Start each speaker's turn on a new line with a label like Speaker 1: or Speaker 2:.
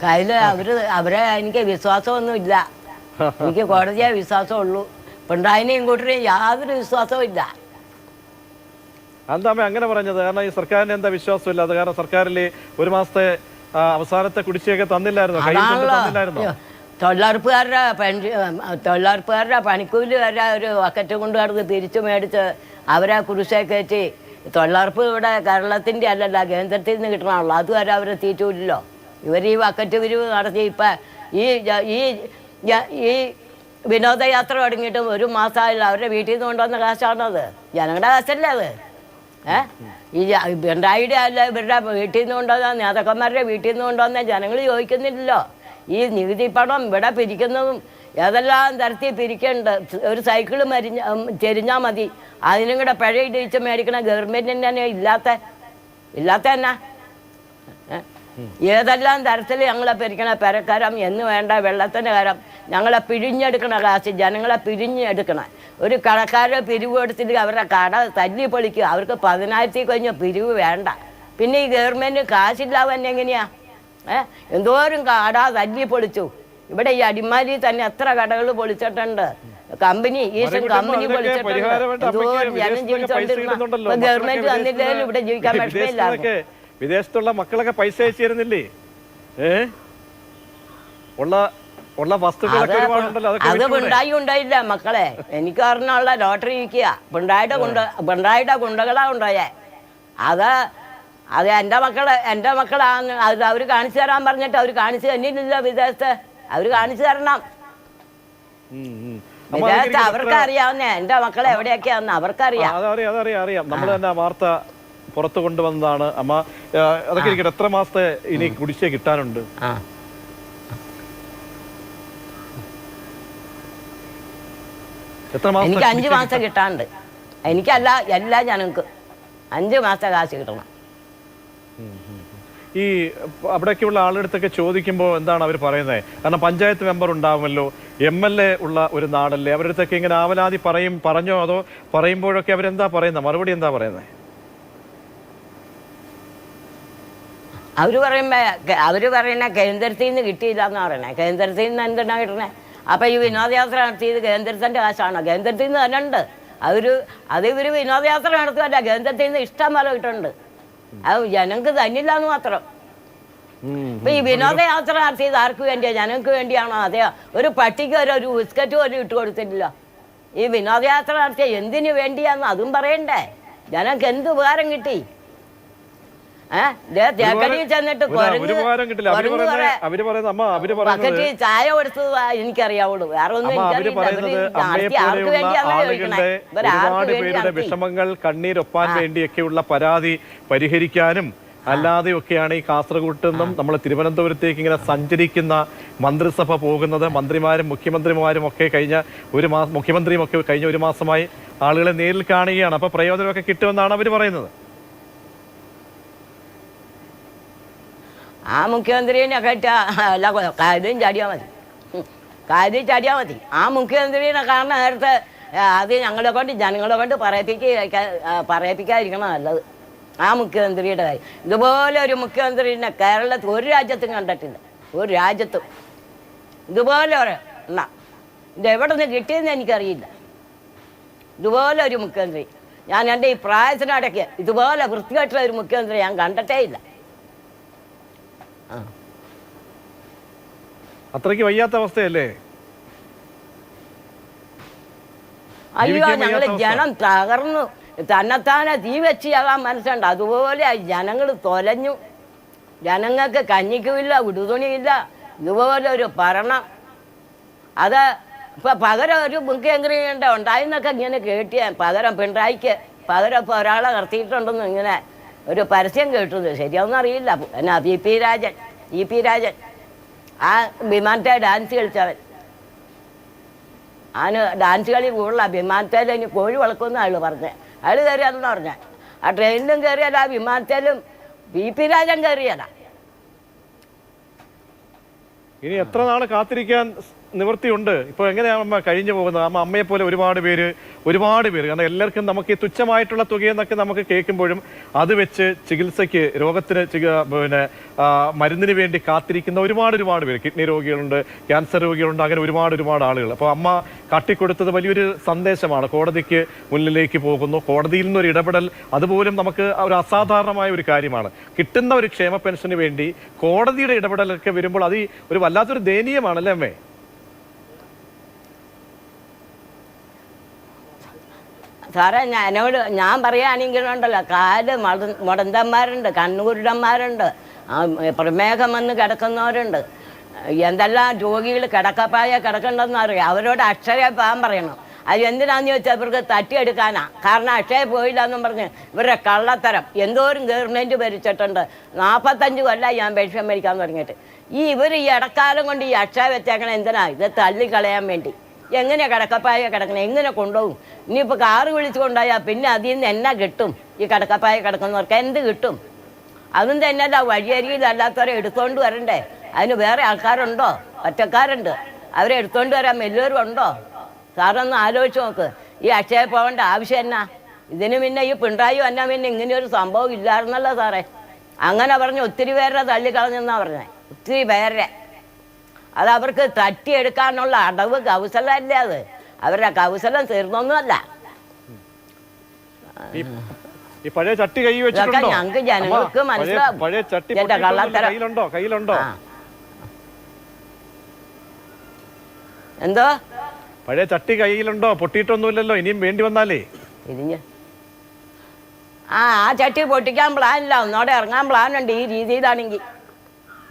Speaker 1: കയ്യിൽ അവരെ എനിക്ക് വിശ്വാസമൊന്നുമില്ല. എനിക്ക് കോടതിയെ വിശ്വാസമുള്ളൂ. പിണറായിനെയും കൂട്ടരെയും യാതൊരു വിശ്വാസവും ഇല്ല.
Speaker 2: എന്താ അങ്ങനെ പറഞ്ഞത്? കാരണം ഈ സർക്കാരിന് എന്താ വിശ്വാസമില്ല? അത് കാരണം സർക്കാരിലെ ഒരു മാസത്തെ അവസാനത്തെ കുടിശ്ശിക തന്നില്ലായിരുന്നു.
Speaker 1: തൊഴിലുറപ്പുകാരുടെ പണിക്കൂലിക്കാരുടെ ഒരു ബക്കറ്റ് കൊണ്ട് നടന്ന് തിരിച്ചു മേടിച്ച് അവരെ കുരിശേ കയറ്റി. തൊഴിലുറപ്പ് ഇവിടെ കേരളത്തിൻ്റെ അല്ലല്ല, കേന്ദ്രത്തിൽ നിന്ന് കിട്ടണമല്ലോ. അതുവരെ അവരെ തീറ്റൂല്ലോ. ഇവർ ഈ ബക്കറ്റ് പിരിവ് നടത്തി ഇപ്പം ഈ വിനോദയാത്ര തുടങ്ങിയിട്ടും ഒരു മാസമായില്ല. അവരുടെ വീട്ടിൽ നിന്ന് കൊണ്ടുവന്ന കാശാണത്, ജനങ്ങളുടെ കാശല്ലേ അത്. ഈ പിണറായിയുടെ അല്ല, ഇവരുടെ വീട്ടിൽ നിന്ന് കൊണ്ടുവന്ന നേതാക്കന്മാരുടെ വീട്ടിൽ നിന്ന് കൊണ്ടുവന്ന ജനങ്ങൾ ചോദിക്കുന്നില്ലല്ലോ. ഈ നികുതി പണം ഇവിടെ പിരിക്കുന്നതും ഏതെല്ലാം തരത്തിൽ പിരിക്കേണ്ട. ഒരു സൈക്കിള് ചെരിഞ്ഞാൽ മതി, അതിനും കൂടെ പിഴ ഇടിച്ച് മേടിക്കണ ഗവൺമെൻറ്റിന് തന്നെ ഇല്ലാത്ത തന്നെ. ഏതെല്ലാം തരത്തിൽ ഞങ്ങളെ പിരിക്കണ പെരക്കരം എന്ന് വേണ്ട വെള്ളത്തിൻ്റെ കരം ഞങ്ങളെ പിഴിഞ്ഞെടുക്കണ കാശ് ജനങ്ങളെ പിരിഞ്ഞെടുക്കണം. ഒരു കടക്കാരുടെ പിരിവ് എടുത്തിട്ട് അവരുടെ കട തല്ലി പൊളിക്കുക. അവർക്ക് 10,000 കഴിഞ്ഞ പിരിവ് വേണ്ട. പിന്നെ ഈ ഗവൺമെൻറ് കാശില്ലാവൻ എങ്ങനെയാ? എന്തോരം കട തല്ലി പൊളിച്ചു. ഇവിടെ ഈ അടിമാലി തന്നെ എത്ര കടകൾ പൊളിച്ചിട്ടുണ്ട്. കമ്പനി ഈസ്റ്റേൺ കമ്പനി പൊളിച്ചിട്ടുണ്ട്. എന്തോരം ജനം ജീവിച്ചോണ്ടിരുന്ന ഗവൺമെന്റ് തന്നില്ലേലും ഇവിടെ ജീവിക്കാൻ വിഷമമില്ല.
Speaker 2: വിദേശത്തുള്ള മക്കളൊക്കെ പൈസ അയച്ചു തരുന്നില്ലേ? ഉള്ള വസ്തുക്കളൊക്കെ
Speaker 1: അത് പിണറായി ഉണ്ടായില്ല മക്കളെ. എനിക്ക് പറഞ്ഞുള്ള ലോട്ടറി വിൽക്കുക. പിണറായിയുടെ ഗുണ്ടകളാ ഉണ്ടായേ. അത് എൻ്റെ മക്കളാണ്. അത് അവർ കാണിച്ചു തരാൻ പറഞ്ഞിട്ട് അവർ കാണിച്ചു തന്നില്ല. വിദേശത്ത് അവർ കാണിച്ചു തരണം. വിദേശത്ത് അവർക്കറിയാവുന്നേ എൻ്റെ മക്കളെ എവിടെയൊക്കെയാന്ന് അവർക്കറിയാം.
Speaker 2: നമ്മൾ തന്നെ വാർത്ത പുറത്തു കൊണ്ടുവന്നതാണ്. അമ്മ അതൊക്കെ ഇരിക്കട്ടെ. എത്ര മാസത്തെ ഇനി കുടിശ്ശിക കിട്ടാനുണ്ട്?
Speaker 1: എനിക്ക് 5 മാസം കിട്ടാനുണ്ട്. എനിക്കല്ല, എല്ലാ ജനങ്ങൾക്കും 5 മാസത്തെ കാശ് കിട്ടണം.
Speaker 2: ഈ അവിടേക്കുള്ള ആളുടെ ചോദിക്കുമ്പോൾ എന്താണ് അവർ പറയുന്നത്? കാരണം പഞ്ചായത്ത് മെമ്പർ ഉണ്ടാവുമല്ലോ, MLA ഉള്ള ഒരു നാടല്ലേ, അവരുടെ അടുത്തൊക്കെ ഇങ്ങനെ ആവലാതി പറഞ്ഞോ? അതോ പറയുമ്പോഴൊക്കെ അവരെന്താ പറയുന്നത്? മറുപടി എന്താ പറയുന്നത്?
Speaker 1: അവര് പറയുന്ന കേന്ദ്രത്തിൽ നിന്ന് കിട്ടിയില്ല എന്ന് പറയണേ. കേന്ദ്രത്തിൽ നിന്ന് എന്തിനാ കിട്ടണേ? അപ്പം ഈ വിനോദയാത്ര നടത്തിയത് കേന്ദ്രത്തിൻ്റെ കാശാണോ? കേന്ദ്രത്തിൽ നിന്ന് തന്നെ ഉണ്ട്. അത് ഇവർ വിനോദയാത്ര നടത്തുമല്ല, കേന്ദ്രത്തിൽ നിന്ന് ഇഷ്ടം പോലെ കിട്ടുന്നുണ്ട്. അത് ജനങ്ങൾക്ക് തന്നില്ല എന്ന് മാത്രം. ഇപ്പം ഈ വിനോദയാത്ര നടത്തിയത് ആർക്ക് വേണ്ടിയാ? ജനങ്ങൾക്ക് വേണ്ടിയാണോ? അതെയോ? ഒരു പട്ടിക്ക് ഒരു ബിസ്ക്കറ്റ് പോലും ഇട്ട് കൊടുത്തിട്ടില്ല. ഈ വിനോദയാത്ര നടത്തിയ എന്തിനു വേണ്ടിയാന്ന് അതും പറയണ്ടേ? ജനങ്ങൾക്ക് എന്ത് ഉപകാരം കിട്ടി? ചെന്നിട്ട് ബക്കറ്റ് ചായ കൊടുത്തത് എനിക്കറിയാവുള്ളൂ. വേറെ ഒന്നും
Speaker 2: പേരുടെ വിഷമങ്ങൾ കണ്ണീരൊപ്പാൻ വേണ്ടിയൊക്കെയുള്ള പരാതി പരിഹരിക്കാനും അല്ലാതെയൊക്കെയാണ് ഈ കാസർഗോഡ് നിന്നും നമ്മൾ തിരുവനന്തപുരത്തേക്ക് ഇങ്ങനെ സഞ്ചരിക്കുന്ന മന്ത്രിസഭ പോകുന്നത്. മന്ത്രിമാരും മുഖ്യമന്ത്രിമാരും ഒക്കെ മുഖ്യമന്ത്രിയും ഒക്കെ കഴിഞ്ഞ ഒരു മാസമായി ആളുകളെ നേരിൽ കാണുകയാണ്. അപ്പൊ പ്രയോജനമൊക്കെ കിട്ടുമെന്നാണ് അവർ പറയുന്നത്.
Speaker 1: ആ മുഖ്യമന്ത്രിനെ അല്ല കാര്യം ചാടിയാൽ മതി. ആ മുഖ്യമന്ത്രിനെ കാരണം നേരത്തെ അത് ജനങ്ങളെ കൊണ്ട് പറയിപ്പിക്കാതിരിക്കണം നല്ലത്. ആ മുഖ്യമന്ത്രിയുടെ കാര്യം ഇതുപോലെ ഒരു മുഖ്യമന്ത്രിനെ കേരളത്തിൽ ഒരു രാജ്യത്തും കണ്ടിട്ടില്ല. ഒരു രാജ്യത്തും ഇതുപോലെ ഇത് എവിടെ നിന്ന് കിട്ടിയെന്ന് എനിക്കറിയില്ല. ഇതുപോലെ ഒരു മുഖ്യമന്ത്രി ഞാൻ എൻ്റെ ഈ പ്രായത്തിനിടയ്ക്ക് ഇതുപോലെ വൃത്തികെട്ടുള്ള ഒരു മുഖ്യമന്ത്രി ഞാൻ കണ്ടിട്ടേ ഇല്ല.
Speaker 2: അത്രയ്ക്ക് വയ്യാത്ത അവസ്ഥയല്ലേ?
Speaker 1: അയ്യോ, ഞങ്ങൾ ജനം തകർന്നു. തന്നെത്താനെ തീ വെച്ചാകാൻ മനസ്സുണ്ട്. അതുപോലെ ജനങ്ങൾ തൊലഞ്ഞു. ജനങ്ങൾക്ക് കഞ്ഞിക്കുമില്ല, ഉടുതുണിയില്ല. ഇതുപോലെ ഒരു ഭരണം. അത് ഇപ്പം പകരം ഒരു മുഖ്യമന്ത്രി ഉണ്ടായെന്നൊക്കെ ഇങ്ങനെ കേട്ടിയ പകരം പിണറായിക്ക് പകരം ഇപ്പോൾ ഒരാളെ നിർത്തിയിട്ടുണ്ടെന്ന് ഇങ്ങനെ ഒരു പരസ്യം കേട്ടത്. ശരിയാവുന്ന അറിയില്ല. എന്നാ ഇ പി രാജൻ ആ വിമാനത്തെ ഡാൻസ് കളിച്ചവൻ. ഡാൻസ് കളി കൂടുതലാണ് വിമാനത്തേൽ. ഇനി കോഴി വളർക്കുന്ന ആൾ പറഞ്ഞത്. അയാൾ കയറിയാലെന്ന് പറഞ്ഞാൽ ആ ട്രെയിനിലും കയറിയല്ല, ആ വിമാനത്തേലും ഇ പി രാജൻ കയറിയല്ല.
Speaker 2: ഇനി എത്ര നാൾ കാത്തിരിക്കാൻ നിവൃത്തിയുണ്ട്. ഇപ്പോൾ എങ്ങനെയാണ് അമ്മ കഴിഞ്ഞു പോകുന്നത്? അമ്മയെ പോലെ ഒരുപാട് പേര് കാരണം എല്ലാവർക്കും നമുക്ക് ഈ തുച്ഛമായിട്ടുള്ള തുകയെന്നൊക്കെ നമുക്ക് കേൾക്കുമ്പോഴും അത് വെച്ച് ചികിത്സയ്ക്ക് രോഗത്തിന് പിന്നെ മരുന്നിന് വേണ്ടി കാത്തിരിക്കുന്ന ഒരുപാട് പേര്, കിഡ്നി രോഗികളുണ്ട്, ക്യാൻസർ രോഗികളുണ്ട്, അങ്ങനെ ഒരുപാട് ആളുകൾ. അപ്പോൾ അമ്മ കാട്ടിക്കൊടുത്തത് വലിയൊരു സന്ദേശമാണ്. കോടതിക്ക് മുന്നിലേക്ക് പോകുന്നു, കോടതിയിൽ നിന്നൊരു ഇടപെടൽ അതുപോലും നമുക്ക് ഒരു അസാധാരണമായ ഒരു കാര്യമാണ്. കിട്ടുന്ന ഒരു ക്ഷേമ പെൻഷന് വേണ്ടി കോടതിയുടെ ഇടപെടലൊക്കെ വരുമ്പോൾ അത് ഒരു വല്ലാത്തൊരു ദയനീയമാണല്ലേ അമ്മേ?
Speaker 1: സാറേ, ഞാൻ പറയുകയാണെങ്കിലുണ്ടല്ലോ, കാല് മുടന്തന്മാരുണ്ട്, കണ്ണൂരിടന്മാരുണ്ട്, പ്രമേഹം വന്ന് കിടക്കുന്നവരുണ്ട്, എന്തെല്ലാം രോഗികൾ കിടക്കണ്ടെന്ന് അറിയാം. അവരോട് അക്ഷയ പോകാൻ പറയണം. അത് എന്തിനാന്ന് ചോദിച്ചാൽ ഇവർക്ക് തട്ടിയെടുക്കാനാ. കാരണം അക്ഷയ പോയില്ല എന്നും പറഞ്ഞ് ഇവരുടെ കള്ളത്തരം എന്തോരം ഗവൺമെൻറ് ഭരിച്ചിട്ടുണ്ട്. 45 കൊല്ലമായി ഞാൻ പെൻഷൻ മേടിക്കാൻ തുടങ്ങിയിട്ട്. ഇവർ ഈ ഇടക്കാലം കൊണ്ട് ഈ അക്ഷയ വെച്ചേക്കണം എന്തിനാ? ഇത് തള്ളിക്കളയാൻ വേണ്ടി. എങ്ങനെയാണ് കിടക്കപ്പായ കിടക്കണം? എങ്ങനെ കൊണ്ടുപോകും? ഇനിയിപ്പോൾ കാറ് വിളിച്ചു കൊണ്ടുപോയാൽ പിന്നെ അതിൽ നിന്ന് എന്നാ കിട്ടും? ഈ കിടക്കപ്പായ കിടക്കുന്നവർക്ക് എന്ത് കിട്ടും? അതും തന്നെയല്ല, വഴിയരികിലല്ലാത്തവരെ എടുത്തുകൊണ്ട് വരണ്ടേ? അതിന് വേറെ ആൾക്കാരുണ്ടോ? ഒറ്റക്കാരുണ്ട്, അവരെ എടുത്തുകൊണ്ട് വരാൻ എല്ലാവരും ഉണ്ടോ? സാറൊന്ന് ആലോചിച്ച് നോക്ക്. ഈ അക്ഷയ പോകേണ്ട ആവശ്യം എന്നാ? ഇതിന് പിന്നെ ഈ പിണറായി വന്നാൽ പിന്നെ ഇങ്ങനെയൊരു സംഭവം ഇല്ലായിരുന്നല്ലോ സാറേ. അങ്ങനെ പറഞ്ഞ് ഒത്തിരി പേരുടെ തള്ളിക്കളഞ്ഞെന്നാണ് പറഞ്ഞത്, ഒത്തിരി പേരെ. അത് അവർക്ക് തട്ടിയെടുക്കാനുള്ള അടവ് കൗശലമല്ലേ അത്? അവരുടെ കൗശലം തീർന്നൊന്നുമല്ല.
Speaker 2: ഈ പഴയ ചട്ടി കൈ വെച്ചിട്ടുണ്ടോ?
Speaker 1: ഞങ്ങൾക്ക് ജനങ്ങൾക്ക് മനസ്സിലാവും.
Speaker 2: കയ്യിലുണ്ടോ?
Speaker 1: എന്തോ
Speaker 2: പഴയ ചട്ടി കയ്യിലുണ്ടോ? പൊട്ടിയിട്ടൊന്നുമില്ലല്ലോ. ഇനിയും വേണ്ടി വന്നാലേ
Speaker 1: ആ ചട്ടി പൊട്ടിക്കാൻ പ്ലാനില്ല, ഒന്നോടെ ഇറങ്ങാൻ പ്ലാനുണ്ട് ഈ രീതിയിലാണെങ്കിൽ.